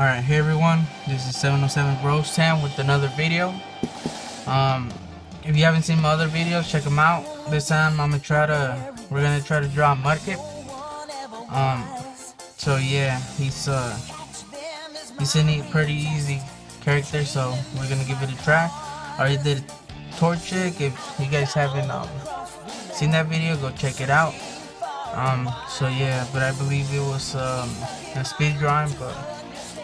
Alright, hey everyone, this is 707 Rose Town with another video. If you haven't seen my other videos, check them out. This time we're gonna try to draw Mudkip. So yeah, he's a neat, pretty easy character, so we're gonna give it a try. I already did Torch Chick. If you guys haven't seen that video, go check it out. So yeah, but I believe it was a speed drawing, but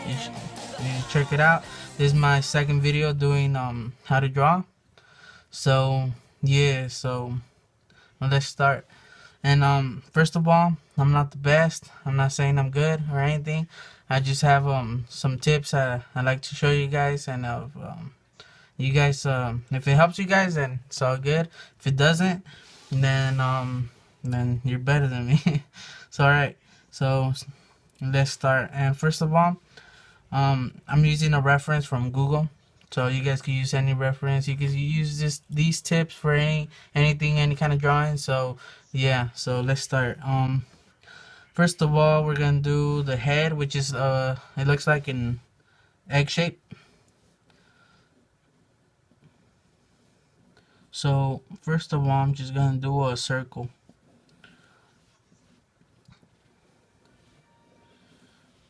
you should check it out. This is my second video doing how to draw. So yeah, so let's start. And first of all, I'm not the best. I'm not saying I'm good or anything. I just have some tips I like to show you guys, and you guys, if it helps you guys, then it's all good. If it doesn't, then you're better than me. So alright, so let's start. And first of all, I'm using a reference from Google, so you guys can use any reference. You can use these tips for anything, any kind of drawing. So yeah, so let's start. First of all, we're gonna do the head, which is it looks like an egg shape. So first of all, I'm just gonna do a circle.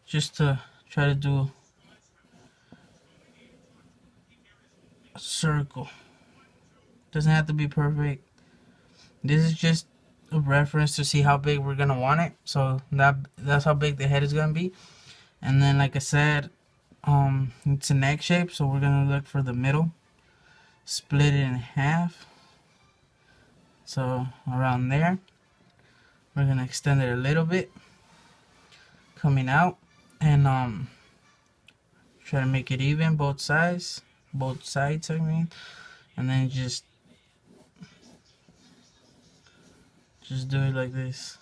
Just to try to do a circle. Doesn't have to be perfect. This is just a reference to see how big we're gonna want it. So that's how big the head is gonna be. And then, like I said, it's an egg shape, so we're gonna look for the middle. Split it in half. So around there, we're gonna extend it a little bit, coming out, and try to make it even both sides. I mean, and then just do it like this.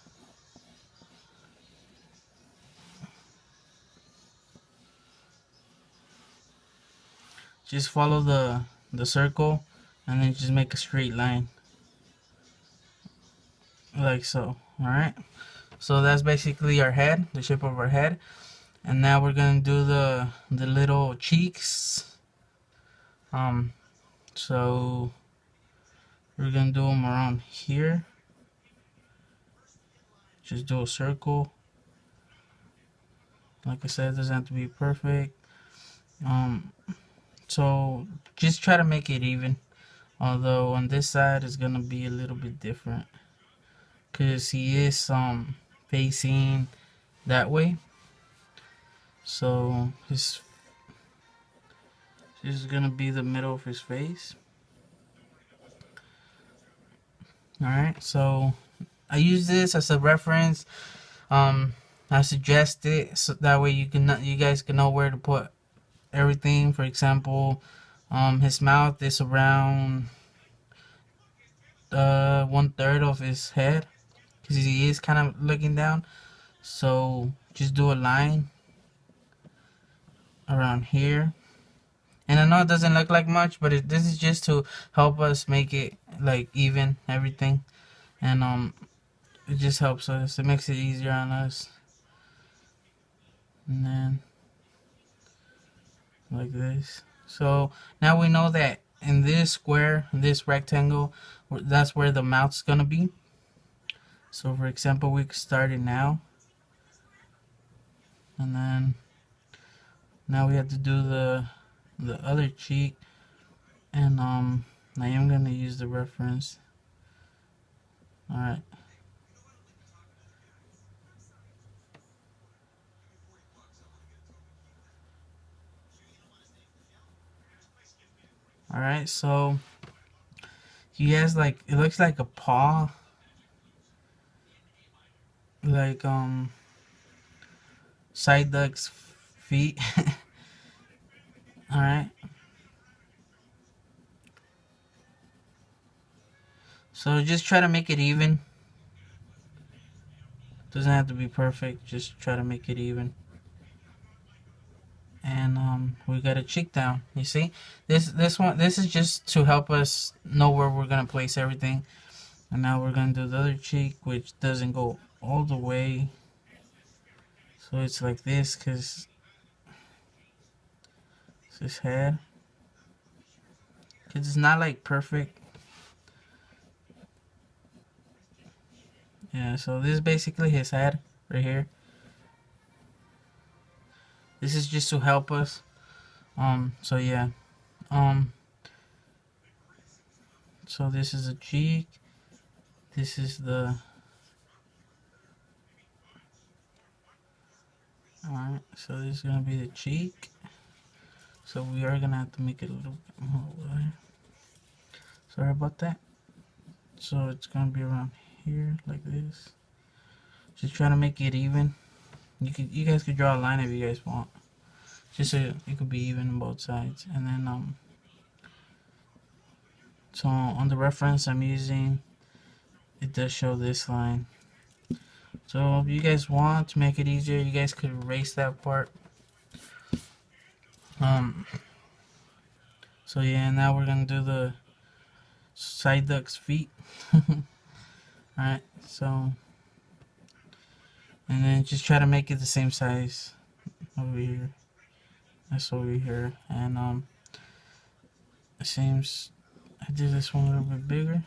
Just follow the circle, and then just make a straight line like so. Alright, so that's basically our head, the shape of our head. And now we're gonna do the little cheeks. So we're gonna do them around here. Just do a circle. Like I said, it doesn't have to be perfect. So just try to make it even. Although on this side it's gonna be a little bit different, cause he is facing that way. So this is gonna be the middle of his face. Alright, so I use this as a reference. I suggest it so that way you guys can know where to put everything. For example, his mouth is around 1/3 of his head, because he is kind of looking down. So just do a line around here. And I know it doesn't look like much, but this is just to help us make it like even everything. And it just helps us. It makes it easier on us. And then like this. So now we know that in this square, this rectangle, that's where the mouth's gonna be. So for example, we could start it now. And then now we have to do the other cheek. And I am gonna use the reference. Alright. Alright, so he has like, it looks like a paw. Like side duck's feet. Alright. So just try to make it even. Doesn't have to be perfect, just try to make it even. And we got a cheek down. You see, this is just to help us know where we're gonna place everything. And now we're gonna do the other cheek, which doesn't go all the way, so it's like this, because It's his head. Cause it's not like perfect. Yeah, so this is basically his head right here. This is just to help us. So yeah. Um, so this is a cheek. This is the. Alright, so this is gonna be the cheek. So we are gonna have to make it a little bit more wide. Sorry about that. So it's gonna be around here like this. Just try to make it even. You guys could draw a line if you guys want. Just so it could be even on both sides. And then so on the reference I'm using, it does show this line. So if you guys want to make it easier, you guys could erase that part. So yeah, now we're gonna do the side duck's feet. Alright, so and then just try to make it the same size over here. That's over here. And it seems I did this one a little bit bigger.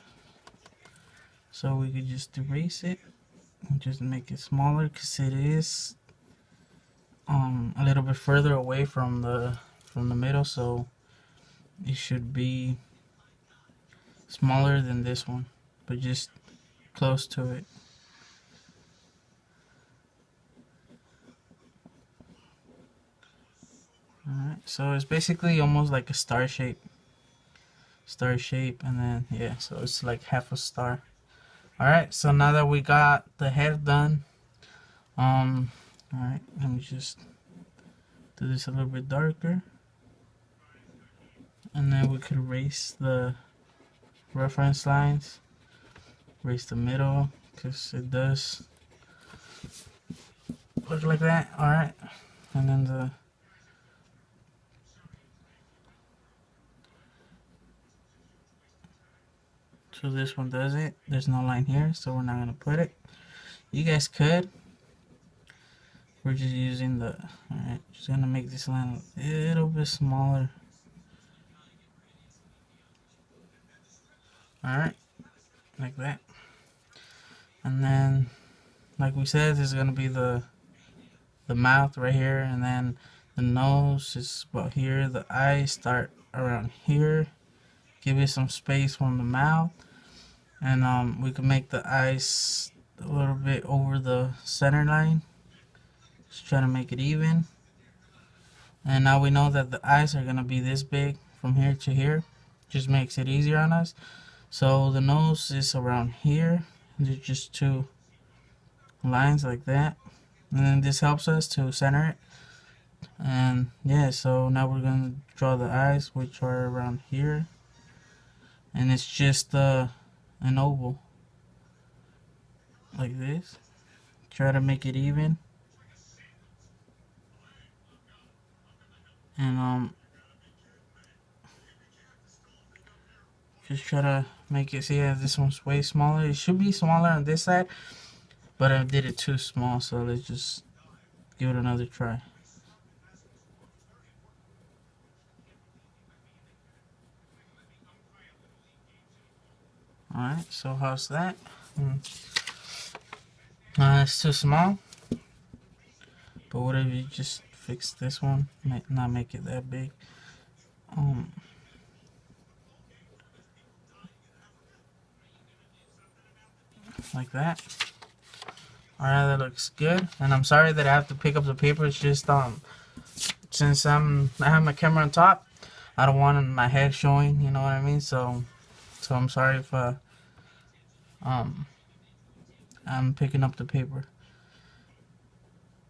So we could just erase it and just make it smaller because it is a little bit further away from the middle, so it should be smaller than this one, but just close to it. Alright, so it's basically almost like a star shape, and then yeah, so it's like half a star. Alright, so now that we got the head done, alright, let me just do this a little bit darker, and then we could erase the reference lines, erase the middle, because it does look like that. Alright, and then so this one does it. There's no line here, so we're not gonna put it. You guys could. We're just using the. Alright, just gonna make this line a little bit smaller. Alright, like that. And then, like we said, this is gonna be the mouth right here, and then the nose is about here. The eyes start around here. Give it some space from the mouth. And we can make the eyes a little bit over the center line. Just try to make it even. And now we know that the eyes are gonna be this big from here to here. Just makes it easier on us. So the nose is around here. There's just two lines like that. And then this helps us to center it. And yeah, so now we're gonna draw the eyes, which are around here. And it's just an oval like this. Try to make it even. And just try to make it, see, yeah, this one's way smaller. It should be smaller on this side, but I did it too small, so let's just give it another try. Alright, so how's that? It's too small, but what if you just fix this one, not make it that big? Like that. Alright, that looks good. And I'm sorry that I have to pick up the paper. It's just since I have my camera on top, I don't want my head showing, you know what I mean? So I'm sorry if I'm picking up the paper.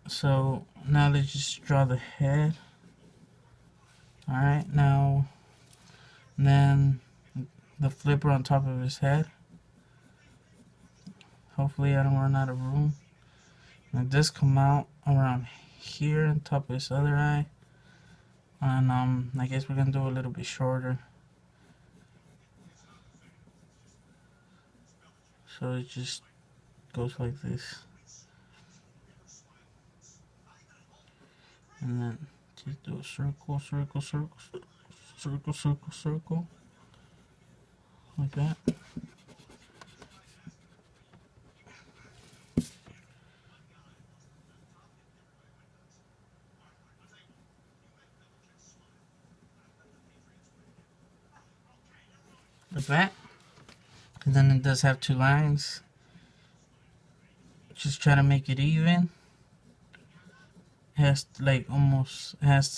So now let's just draw the head. Alright, now then the flipper on top of his head. Hopefully I don't run out of room. And it does come out around here on top of his other eye. And I guess we're gonna do a little bit shorter. So it just goes like this. And then Just do a circle, circle, circle, circle, circle, circle, like that. Like that. And then it does have two lines. Just try to make it even. It has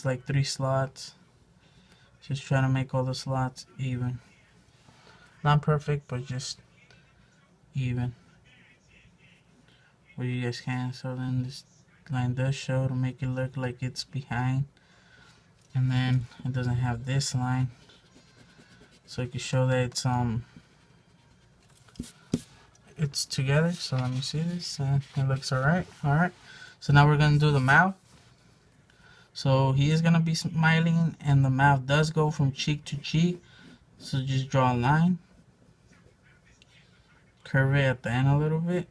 like 3 slots. Just try to make all the slots even. Not perfect, but just even. Where you guys can. So then this line does show to make it look like it's behind. And then it doesn't have this line. So you can show that it's together. So let me see this. It looks alright. Alright. So now we're gonna do the mouth. So he is gonna be smiling, and the mouth does go from cheek to cheek. So just draw a line, curve it at the end a little bit,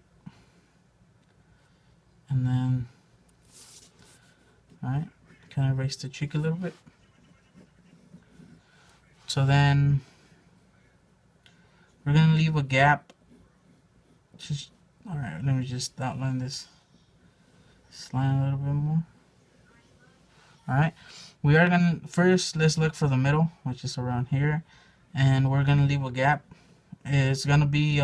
and then alright, kind of erase the cheek a little bit. So then we're gonna leave a gap. Just alright, let me just outline this line a little bit more. Alright, we are gonna first, let's look for the middle, which is around here, and we're gonna leave a gap. It's gonna be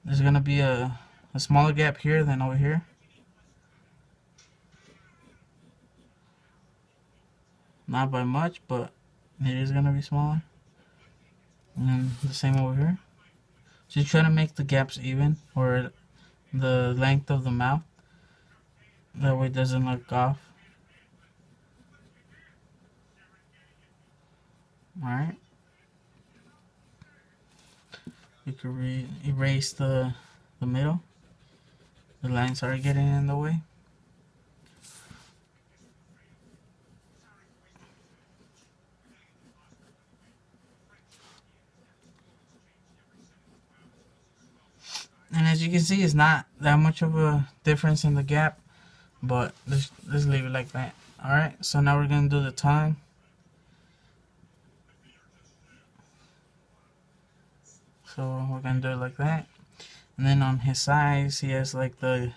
there's gonna be a smaller gap here than over here. Not by much, but it is gonna be smaller. And the same over here. Just try to make the gaps even, or the length of the mouth. That way it doesn't look off. Alright. You can erase the middle. The lines are getting in the way. And as you can see, it's not that much of a difference in the gap, but let's leave it like that. Alright, so now we're going to do the tongue. So we're going to do it like that. And then on his sides, he has like the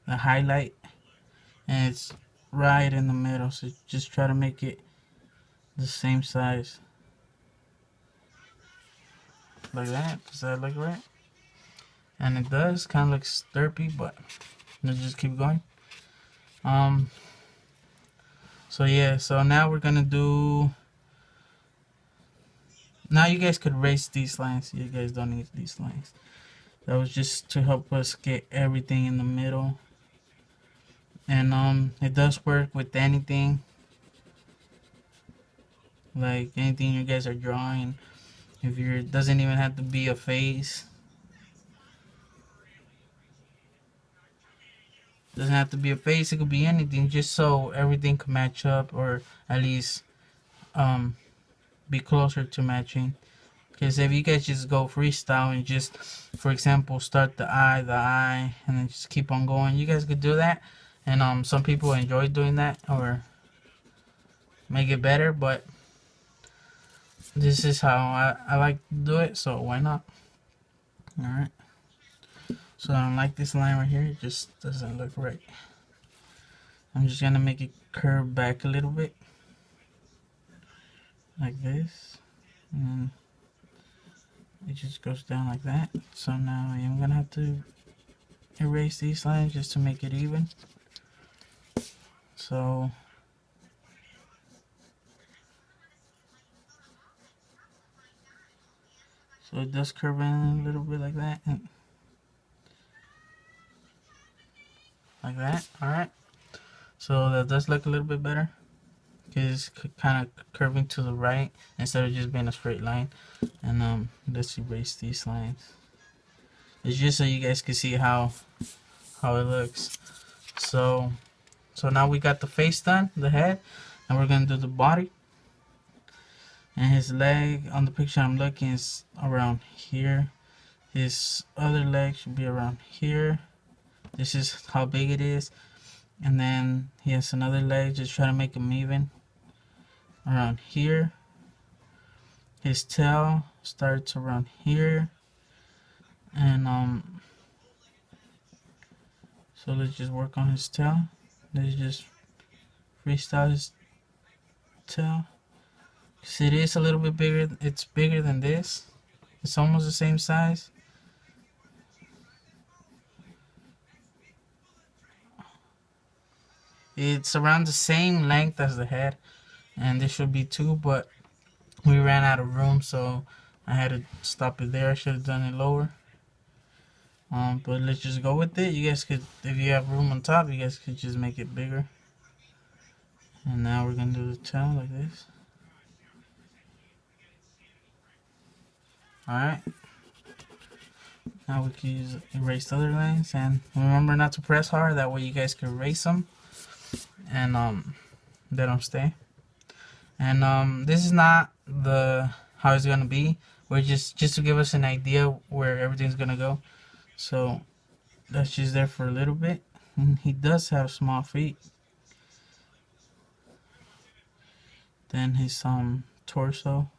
highlight, and it's right in the middle. So just try to make it the same size. Like that. Does that look right? And it does. Kind of looks derpy, but let's just keep going. So yeah, so now we're gonna do, now you guys could erase these lines. You guys don't need these lines. That was just to help us get everything in the middle. And it does work with anything, like anything you guys are drawing. If you're, it doesn't even have to be a face. Doesn't have to be a face, it could be anything, just so everything can match up, or at least be closer to matching. Because if you guys just go freestyle and just, for example, start the eye, and then just keep on going, you guys could do that. And some people enjoy doing that, or make it better, but this is how I like to do it, so why not? Alright. So I don't like this line right here, it just doesn't look right. I'm just gonna make it curve back a little bit. Like this. And then it just goes down like that. So now I am gonna have to erase these lines just to make it even. So it does curve in a little bit like that. And like that. Alright. So that does look a little bit better, because it's kind of curving to the right instead of just being a straight line. And let's erase these lines. It's just so you guys can see how it looks. So now we got the face done, the head, and we're gonna do the body. And his leg on the picture I'm looking is around here. His other leg should be around here. This is how big it is. And then he has another leg, just try to make him even around here. His tail starts around here. And so let's just work on his tail. Let's just freestyle his tail. Cause it is a little bit bigger. It's bigger than this. It's almost the same size. It's around the same length as the head, and this should be 2, but we ran out of room, so I had to stop it there. I should have done it lower. But let's just go with it. You guys could, if you have room on top, you guys could just make it bigger. And now we're gonna do the tail like this. Alright. Now we can erase the other lines, and remember not to press hard, that way you guys can erase them and they don't stay. And this is not the how it's gonna be. We're just to give us an idea where everything's gonna go. So that's just there for a little bit. And he does have small feet. Then his torso.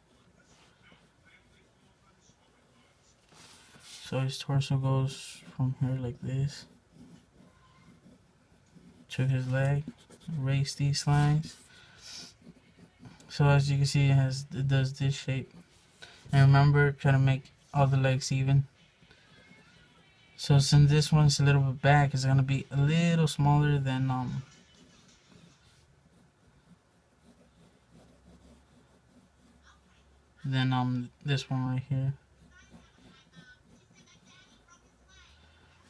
So his torso goes from here like this to his leg. Erase these lines. So as you can see, it does this shape. And remember, try to make all the legs even. So since this one's a little bit back, it's gonna be a little smaller than this one right here.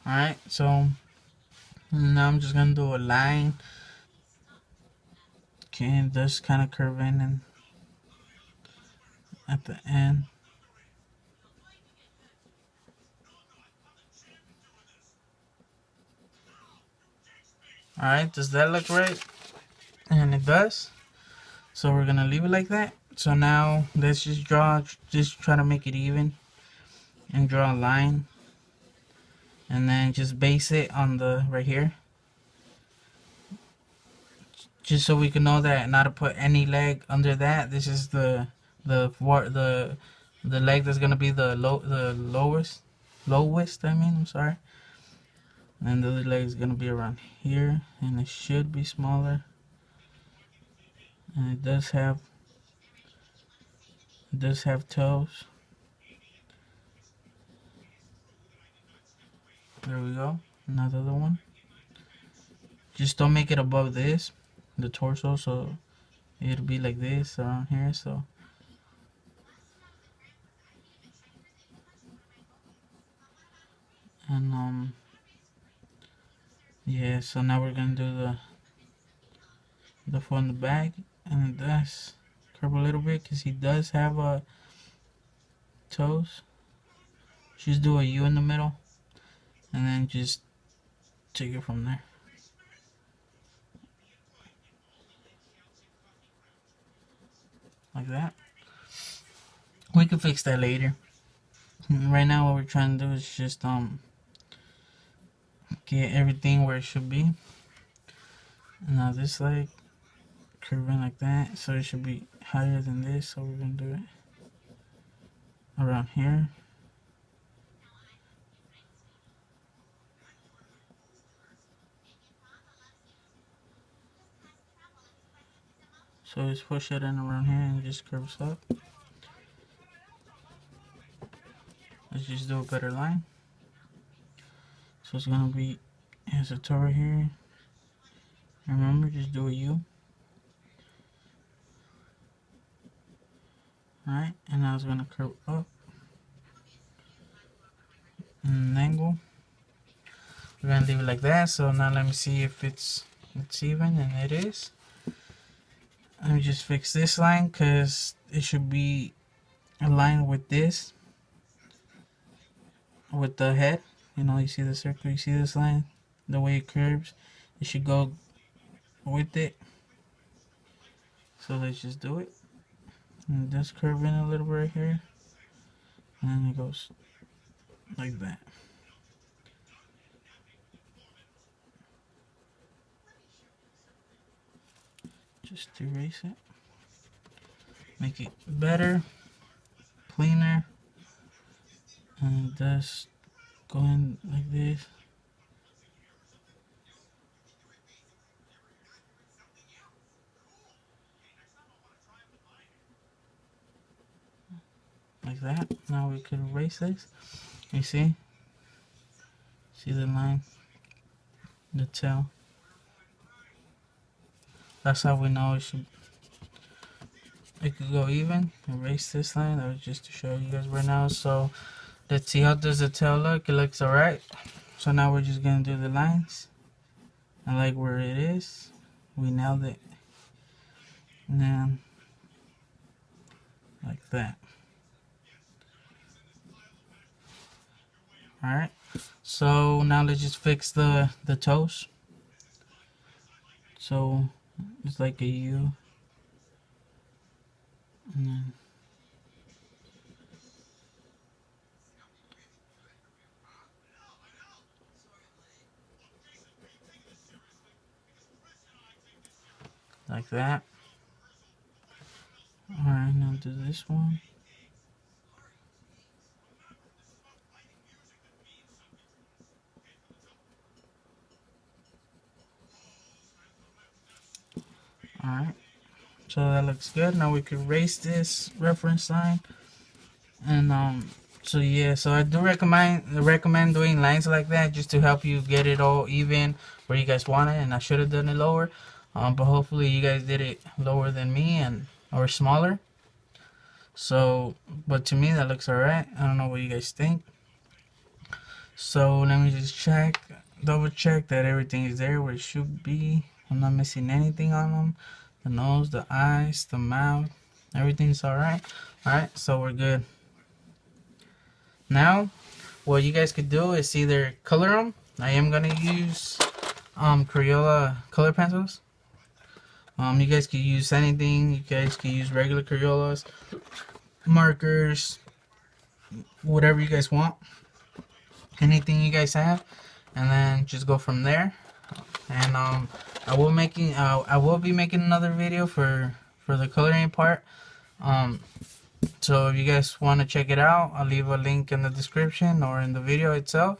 Alright, so now I'm just gonna do a line. Okay, and just kind of curve in and at the end. Alright, does that look right? And it does. So we're gonna leave it like that. So now let's just try to make it even and draw a line. And then just base it on the right here. Just so we can know that not to put any leg under that. This is the leg that's gonna be the lowest. I'm sorry. And the other leg is gonna be around here, and it should be smaller. And it does have toes. There we go. Another one. Just don't make it above this, the torso, so it'll be like this around here. So and yeah, so now we're gonna do the foot in the back, and it does curve a little bit because he does have toes. Just do a U in the middle, and then just take it from there. Like that. We can fix that later. Right now what we're trying to do is just get everything where it should be. And now this leg curving like that, so it should be higher than this, so we're gonna do it around here. So just push it in around here and just curves up. Let's just do a better line. So it's gonna be, has a toe right here. Remember, just do a U. Alright, and now it's gonna curve up in an angle. We're gonna leave it like that. So now let me see if it's even, and it is. Let me just fix this line because it should be aligned with this, with the head. You know, you see the circle, you see this line, the way it curves, it should go with it. So let's just do it. And it does curve in a little bit right here, and then it goes like that. just erase it, make it better, cleaner, and just go in like this. Like that. Now we can erase this. You see the line, the tail. That's how we know it could go even. Erase this line. That was just to show you guys right now. So let's see, how does the tail look? It looks alright. So now we're just gonna do the lines. I like where it is. We nailed it. Now like that. Alright. So now let's just fix the toes. So it's like a U. And then like that. Alright, now do this one. Alright, so that looks good. Now we can erase this reference line. And so yeah, so I do recommend doing lines like that just to help you get it all even where you guys want it. And I should have done it lower, but hopefully you guys did it lower than me or smaller. So, but to me that looks alright. I don't know what you guys think. So let me just double check that everything is there where it should be. I'm not missing anything on them. The nose, the eyes, the mouth, everything's alright. Alright, so we're good. Now, what you guys could do is either color them. I am gonna use Crayola color pencils. You guys could use anything. You guys could use regular Crayolas, markers, whatever you guys want. Anything you guys have, and then just go from there. And I will be making another video for the coloring part. So if you guys want to check it out, I'll leave a link in the description or in the video itself.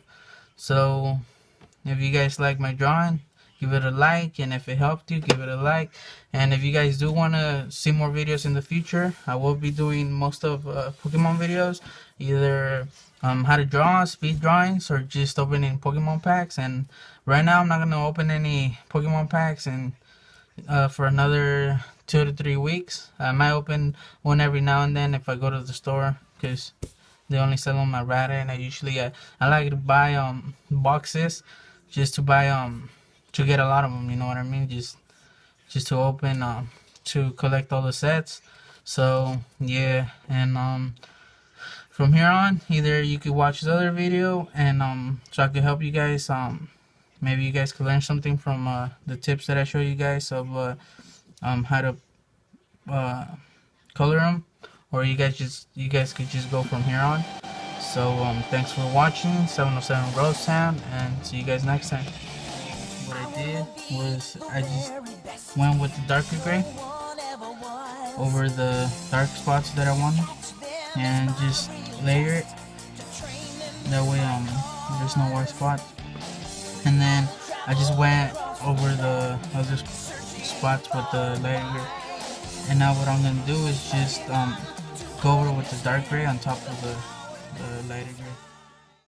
So if you guys like my drawing, give it a like, and if it helped you, give it a like. And if you guys do want to see more videos in the future, I will be doing most of Pokemon videos, either how to draw, speed drawings, or just opening Pokemon packs. And right now I'm not going to open any Pokemon packs and for another 2 to 3 weeks. I might open one every now and then if I go to the store, because they only sell them at Rata, and I like to buy boxes just to buy to get a lot of them, you know what I mean, just to open to collect all the sets. So yeah, and from here on, either you could watch the other video, and so I could help you guys. Maybe you guys could learn something from the tips that I show you guys of how to color them, or you guys could just go from here on. So thanks for watching 707 Rose Town, and see you guys next time. What I did was I just went with the darker gray over the dark spots that I wanted, and just layer it. That way there's no white spots. And then I just went over the other spots with the lighter gray. And now what I'm gonna do is just go over with the dark gray on top of the lighter gray.